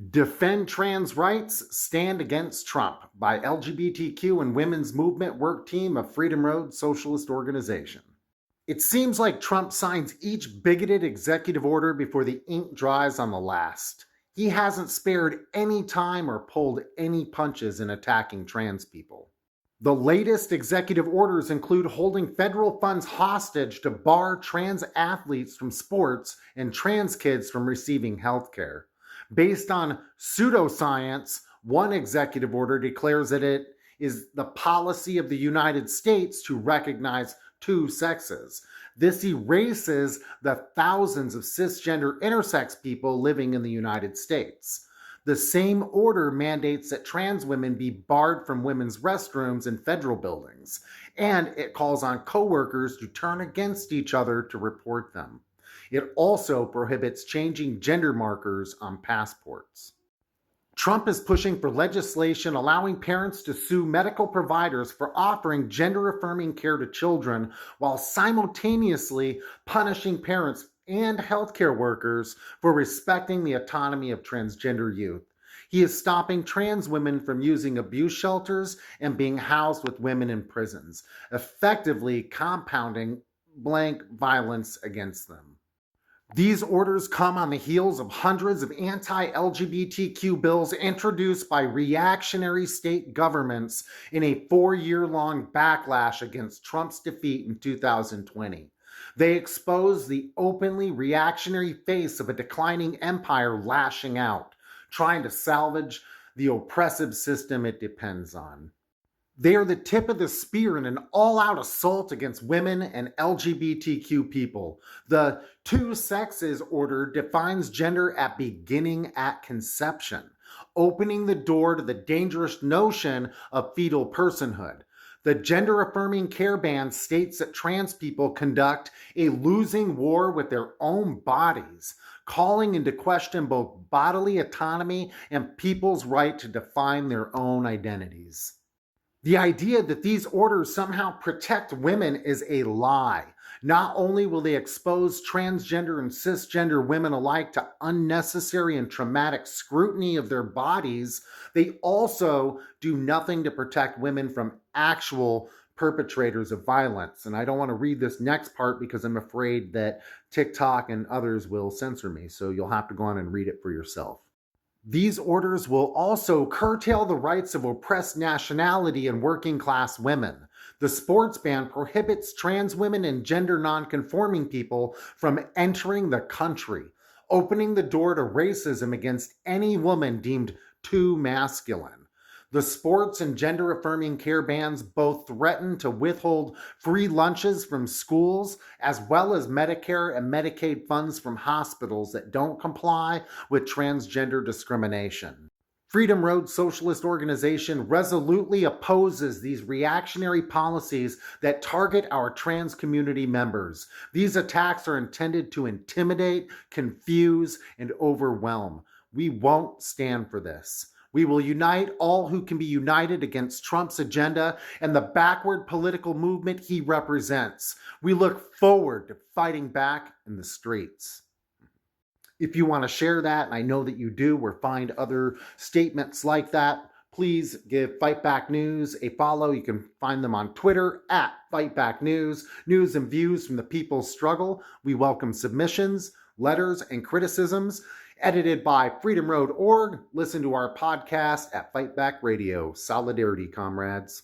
Defend Trans Rights, Stand Against Trump by LGBTQ and Women's Movement Work Team of Freedom Road Socialist Organization. It seems like Trump signs each bigoted executive order before the ink dries on the last. He hasn't spared any time or pulled any punches in attacking trans people. The latest executive orders include holding federal funds hostage to bar trans athletes from sports and trans kids from receiving health care. Based on pseudoscience, one executive order declares that it is the policy of the United States to recognize two sexes. This erases the thousands of cisgender intersex people living in the United States. The same order mandates that trans women be barred from women's restrooms in federal buildings, and it calls on coworkers to turn against each other to report them. It also prohibits changing gender markers on passports. Trump is pushing for legislation allowing parents to sue medical providers for offering gender-affirming care to children while simultaneously punishing parents and healthcare workers for respecting the autonomy of transgender youth. He is stopping trans women from using abuse shelters and being housed with women in prisons, effectively compounding blank violence against them. These orders come on the heels of hundreds of anti-LGBTQ bills introduced by reactionary state governments in a 4-year-long backlash against Trump's defeat in 2020. They expose the openly reactionary face of a declining empire lashing out, trying to salvage the oppressive system it depends on. They are the tip of the spear in an all-out assault against women and LGBTQ people. The two sexes order defines gender beginning at conception, opening the door to the dangerous notion of fetal personhood. The gender-affirming care ban states that trans people conduct a losing war with their own bodies, calling into question both bodily autonomy and people's right to define their own identities. The idea that these orders somehow protect women is a lie. Not only will they expose transgender and cisgender women alike to unnecessary and traumatic scrutiny of their bodies, they also do nothing to protect women from actual perpetrators of violence. And I don't want to read this next part because I'm afraid that TikTok and others will censor me, so you'll have to go on and read it for yourself. These orders will also curtail the rights of oppressed nationality and working class women. The sports ban prohibits trans women and gender nonconforming people from entering the country, opening the door to racism against any woman deemed too masculine. The sports and gender-affirming care bans both threaten to withhold free lunches from schools, as well as Medicare and Medicaid funds from hospitals that don't comply with transgender discrimination. Freedom Road Socialist Organization resolutely opposes these reactionary policies that target our trans community members. These attacks are intended to intimidate, confuse, and overwhelm. We won't stand for this. We will unite all who can be united against Trump's agenda and the backward political movement he represents. We look forward to fighting back in the streets. If you want to share that, and I know that you do, or find other statements like that, please give Fight Back News a follow. You can find them on Twitter at Fight Back News. News and views from the people's struggle. We welcome submissions, letters, and criticisms. Edited by freedomroad.org. Listen to our podcast at Fight Back Radio. Solidarity, comrades.